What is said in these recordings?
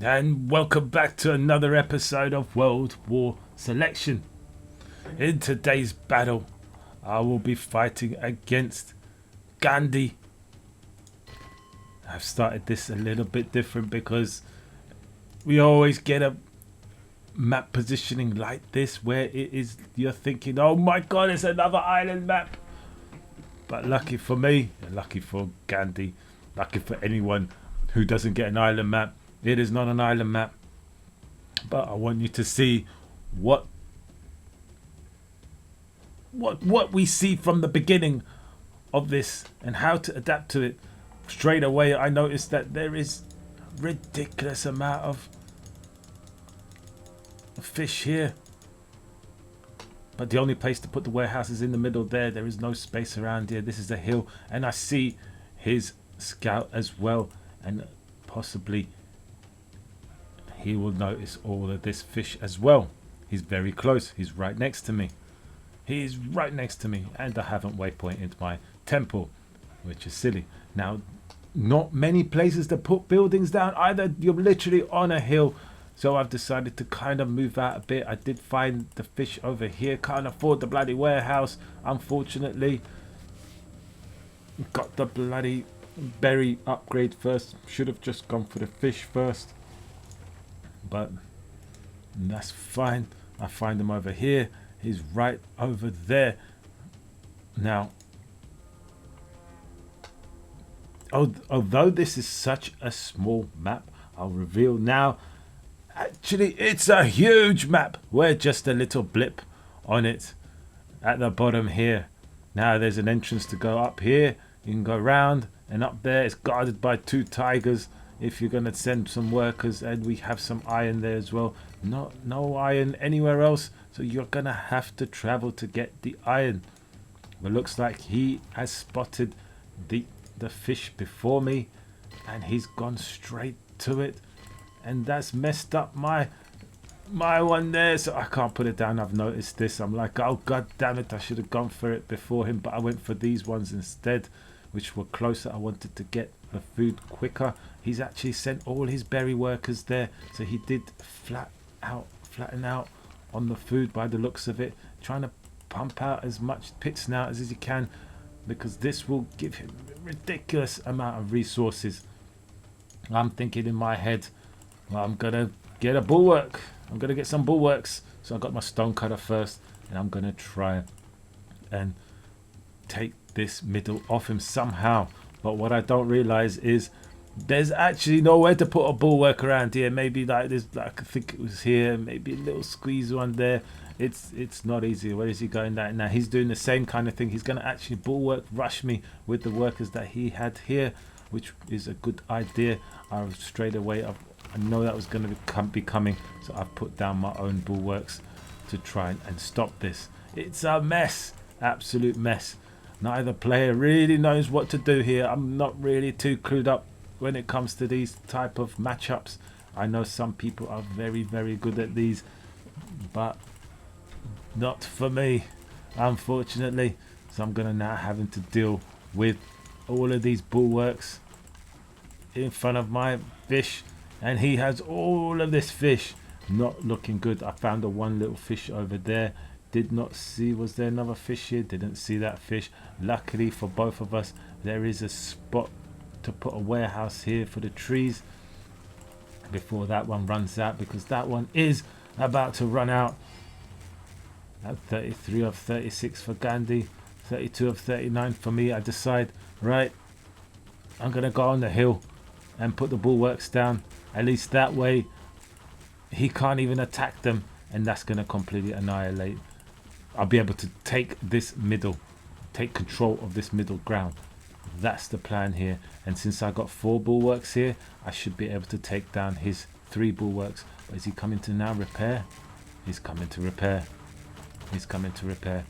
And welcome back to another episode of World War Selection. In today's battle, I will be fighting against Ghandi. I've started this a little bit different because we always get a map positioning like this where it is you're thinking, oh my god, it's another island map. But lucky for me, and lucky for Ghandi, lucky for anyone who doesn't get an island map, it is not an island map. But I want you to see what we see from the beginning of this and how to adapt to it. Straight away I noticed that there is a ridiculous amount of fish here. But the only place to put the warehouse is in the middle there. There is no space around here. This is a hill. And I see his scout as well. And possibly he will notice all of this fish as well. He's very close. He's right next to me. He is right next to me. And I haven't waypointed my temple, which is silly. Now, not many places to put buildings down either. You're literally on a hill. So I've decided to kind of move out a bit. I did find the fish over here. Can't afford the bloody warehouse, unfortunately. Got the bloody berry upgrade first. Should have just gone for the fish first. But that's fine. I find him over here. He's right over there. Now, although this is such a small map, I'll reveal now. Actually, it's a huge map. We're just a little blip on it at the bottom here. Now there's an entrance to go up here. You can go round and up there. It's guarded by 2 tigers if you're going to send some workers. And we have some iron there as well. No iron anywhere else. So you're going to have to travel to get the iron. But looks like he has spotted the fish before me. And he's gone straight to it. And that's messed up my one there, so I can't put it down. I've noticed this. I'm like, oh god damn it, I should have gone for it before him, but I went for these ones instead, which were closer. I wanted to get the food quicker. He's actually sent all his berry workers there, so he did flatten out on the food by the looks of it, trying to pump out as much pits now as he can, because this will give him a ridiculous amount of resources. I'm thinking in my head, well, I'm going to get a bulwark. I'm going to get some bulwarks. So I got my stone cutter first. And I'm going to try and take this middle off him somehow. But what I don't realize is there's actually nowhere to put a bulwark around here. Maybe like this, like I think it was here. Maybe a little squeeze one there. It's not easy. Where is he going now? He's doing the same kind of thing. He's going to actually bulwark rush me with the workers that he had here, which is a good idea. I was straight away up. I know that was going to be coming, so I've put down my own bulwarks to try and stop this. It's a mess, absolute mess. Neither player really knows what to do here. I'm not really too clued up when it comes to these type of matchups. I know some people are very, very good at these, but not for me, unfortunately. So I'm going to now having to deal with all of these bulwarks in front of my fish. And he has all of this fish. Not looking good. I found the one little fish over there. Did not see, was there another fish here? Didn't see that fish. Luckily for both of us, there is a spot to put a warehouse here for the trees before that one runs out, because that one is about to run out. At 33 of 36 for Ghandi, 32 of 39 for me. I decide, right, I'm going to go on the hill and put the bulwarks down. At least that way he can't even attack them, and that's going to completely annihilate. I'll be able to take control of this middle ground. That's the plan here. And since I got 4 bulwarks here, I should be able to take down his 3 bulwarks. But is he coming to now repair? He's coming to repair. He's coming to repair.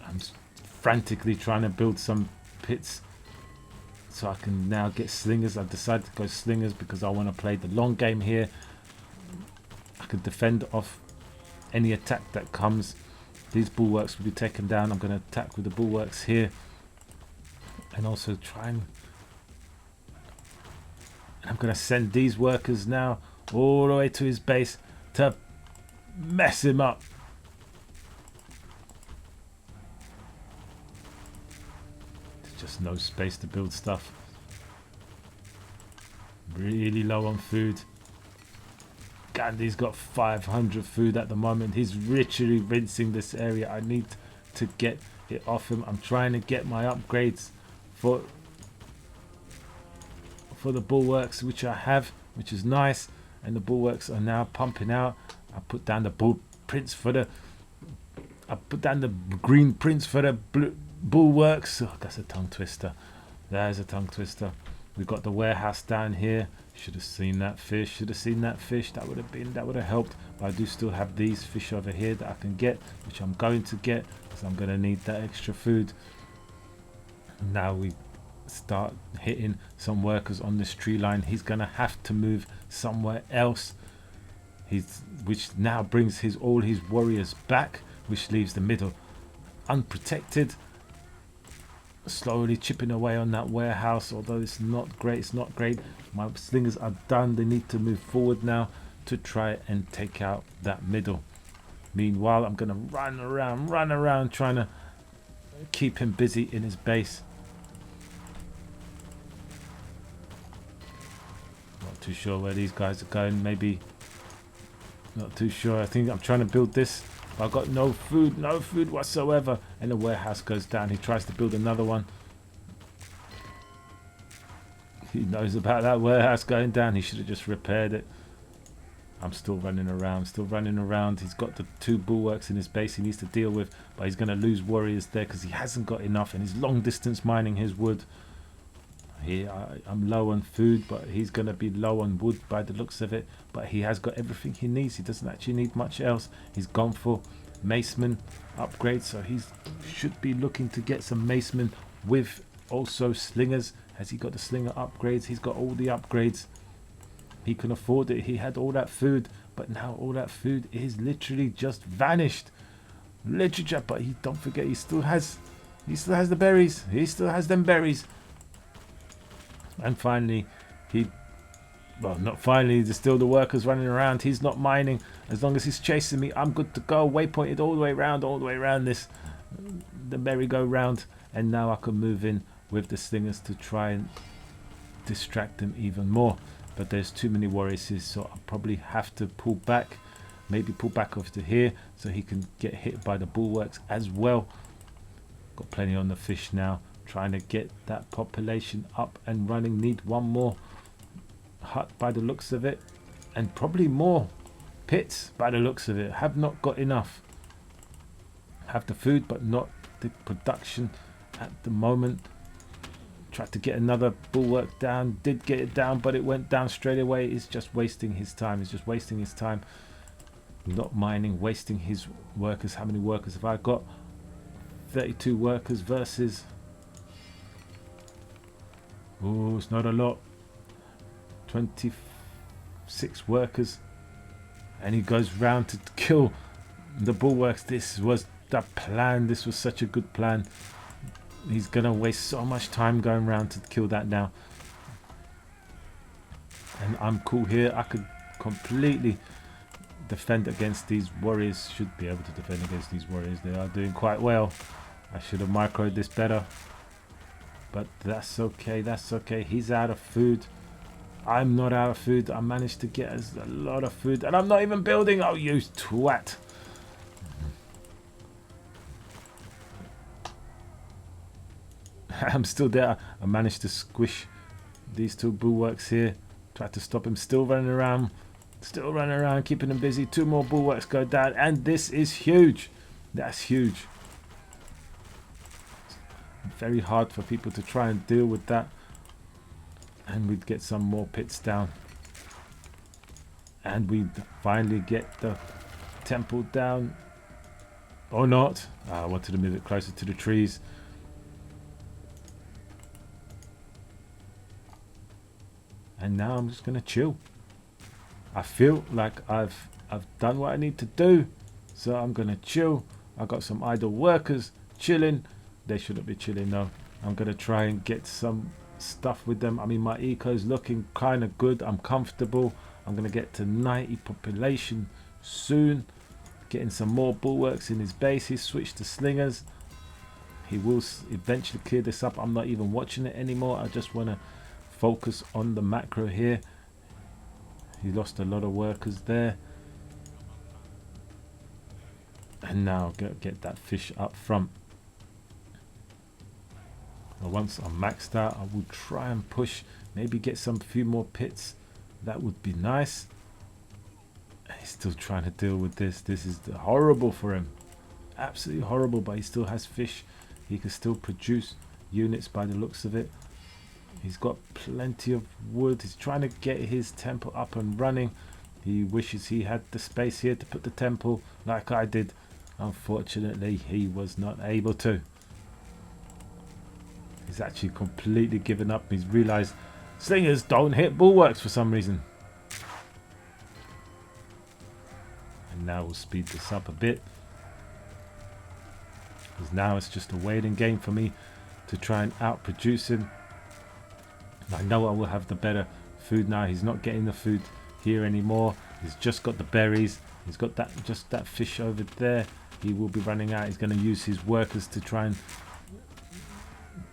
I'm frantically trying to build some pits so I can now get slingers. I've decided to go slingers because I want to play the long game here. I can defend off any attack that comes. These bulwarks will be taken down. I'm going to attack with the bulwarks here and also try and And I'm going to send these workers now all the way to his base to mess him up. There's just no space to build stuff. Really low on food. Ghandi's got 500 food at the moment. He's literally rinsing this area. I need to get it off him. I'm trying to get my upgrades for the bulwarks, which I have, which is nice. And the bulwarks are now pumping out. I put down the blueprints for the. I put down the green prints for the bulwarks. Oh, that's a tongue twister. That is a tongue twister. We got the warehouse down here. Should have seen that fish. Should have seen that fish. That would have helped. But I do still have these fish over here that I can get, which I'm going to get because I'm going to need that extra food. Now we start hitting some workers on this tree line. He's going to have to move somewhere else. Which now brings all his warriors back, which leaves the middle unprotected. Slowly chipping away on that warehouse, although it's not great. My slingers are done. They need to move forward now to try and take out that middle. Meanwhile, I'm going to run around trying to keep him busy in his base. Not too sure where these guys are going. Maybe not too sure. I think I'm trying to build this. I've got no food whatsoever, and the warehouse goes down. He tries to build another one. He knows about that warehouse going down. He should have just repaired it. I'm still running around. He's got the 2 bulwarks in his base he needs to deal with, but he's going to lose warriors there because he hasn't got enough, and he's long distance mining his wood. I'm low on food, but he's going to be low on wood by the looks of it. But he has got everything he needs. He doesn't actually need much else. He's gone for macemen upgrades, so he should be looking to get some macemen with also slingers. Has he got the slinger upgrades? He's got all the upgrades. He can afford it. He had all that food, but now all that food is literally just vanished. Literature, but don't forget, he still has the berries. He still has them berries. And finally, not finally, there's still the workers running around. He's not mining. As long as he's chasing me, I'm good to go. Waypointed all the way around the merry-go-round. And now I can move in with the slingers to try and distract them even more. But there's too many warriors here, so I'll probably have to pull back. Maybe pull back over to here so he can get hit by the bulwarks as well. Got plenty on the fish now. Trying to get that population up and running. Need one more hut by the looks of it, and probably more pits by the looks of it. Have not got enough. Have the food but not the production at the moment. Tried to get another bulwark down. Did get it down, but it went down straight away. He's just wasting his time. Not mining, wasting his workers. How many workers have I got? 32 workers versus... Oh, it's not a lot. 26 workers. And he goes round to kill the bulwarks. This was the plan. This was such a good plan. He's going to waste so much time going round to kill that now. And I'm cool here. I could completely defend against these warriors. Should be able to defend against these warriors. They are doing quite well. I should have microed this better. But that's okay, He's out of food. I'm not out of food. I managed to get us a lot of food. And I'm not even building. Oh, you twat. I'm still there. I managed to squish these 2 bulwarks here. Tried to stop him. Still running around, keeping him busy. 2 more bulwarks go down. And this is huge. That's huge. Very hard for people to try and deal with that. And we'd get some more pits down. And we'd finally get the temple down. Or not. I wanted to move it closer to the trees. And now I'm just going to chill. I feel like I've done what I need to do. So I'm going to chill. I've got some idle workers chilling. They shouldn't be chilling though. I'm going to try and get some stuff with them. I mean, my eco's looking kind of good. I'm comfortable. I'm going to get to 90 population soon. Getting some more bulwarks in his base. He's switched to slingers. He will eventually clear this up. I'm not even watching it anymore. I just want to focus on the macro here. He lost a lot of workers there. And now get that fish up front. Once I'm maxed out, I will try and push, maybe get some few more pits. That would be nice. He's still trying to deal with this. This is horrible for him. Absolutely horrible, but he still has fish. He can still produce units by the looks of it. He's got plenty of wood. He's trying to get his temple up and running. He wishes he had the space here to put the temple like I did. Unfortunately, he was not able to. He's actually completely given up. He's realized slingers don't hit bulwarks for some reason. And now we'll speed this up a bit. Because now it's just a waiting game for me to try and outproduce him. I know I will have the better food now. He's not getting the food here anymore. He's just got the berries. He's got that just that fish over there. He will be running out. He's going to use his workers to try and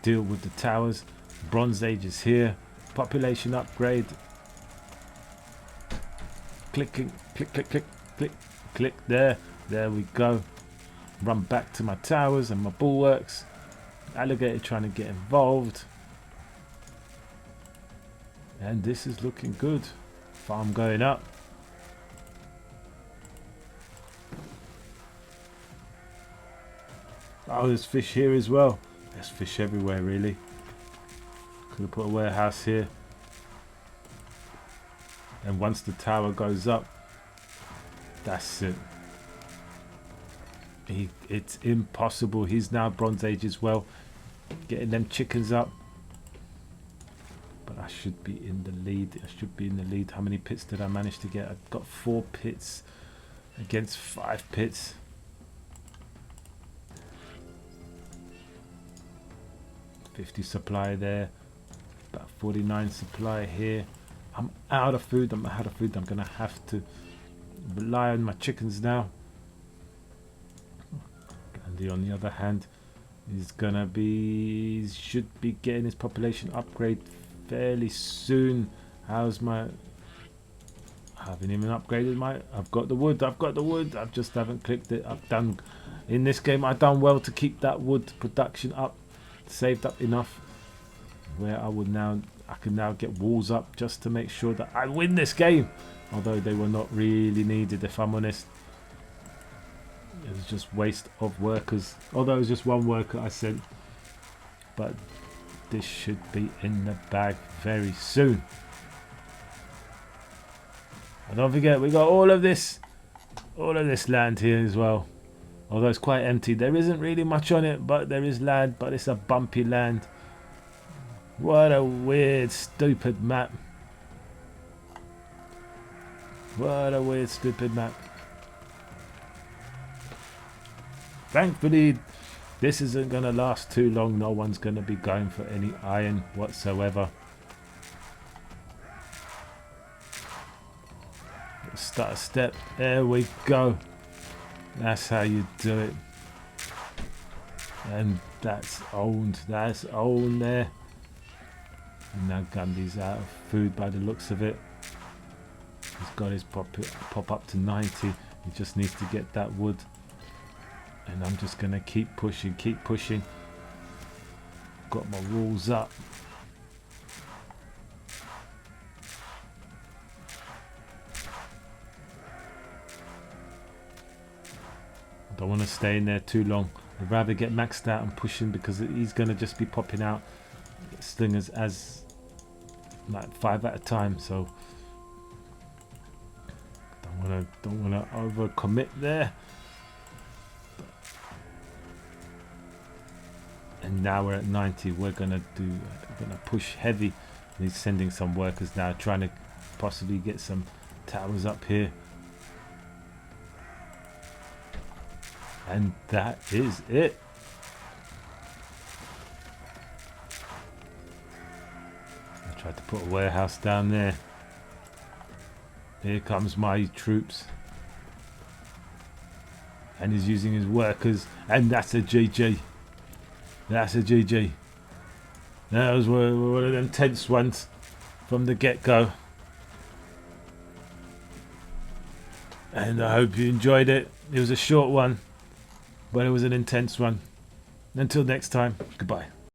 deal with the towers. Bronze Age is here. Population upgrade. Clicking, click, click, click, click, click. There we go. Run back to my towers and my bulwarks. Alligator trying to get involved. And this is looking good. Farm going up. Oh, there's fish here as well. There's fish everywhere, really. Could have put a warehouse here. And once the tower goes up, that's it. It's impossible. He's now Bronze Age as well. Getting them chickens up. But I should be in the lead. I should be in the lead. How many pits did I manage to get? I've got 4 pits against 5 pits. $50 supply there. About 49 supply here. I'm out of food. I'm going to have to rely on my chickens now. Ghandi, on the other hand, is gonna be should be getting his population upgrade fairly soon. How's my? I haven't even upgraded my. I've got the wood. I just haven't clicked it. I've done in this game. I've done well to keep that wood production up, saved up enough where I can now get walls up just to make sure that I win this game. Although they were not really needed, if I'm honest. It was just waste of workers. Although it was just one worker I sent. But this should be in the bag very soon. And don't forget, we got all of this land here as well. Although it's quite empty. There isn't really much on it, but there is land. But it's a bumpy land. What a weird, stupid map. What a weird, stupid map. Thankfully, this isn't going to last too long. No one's going to be going for any iron whatsoever. Start a step. There we go. That's how you do it. And that's owned. That's owned there. And now Ghandi's out of food by the looks of it. He's got his pop up to 90. He just needs to get that wood. And I'm just going to keep pushing. Got my walls up. I don't want to stay in there too long. I'd rather get maxed out and pushing because he's going to just be popping out slingers as like 5 at a time. So don't want to overcommit there. And now we're at 90. We're gonna push heavy. He's sending some workers now, trying to possibly get some towers up here. And that is it. Tried to put a warehouse down there. Here comes my troops. And he's using his workers. And that's a GG. That's a GG. That was one of them tense ones from the get-go. And I hope you enjoyed it. It was a short one, but it was an intense one. Until next time, goodbye.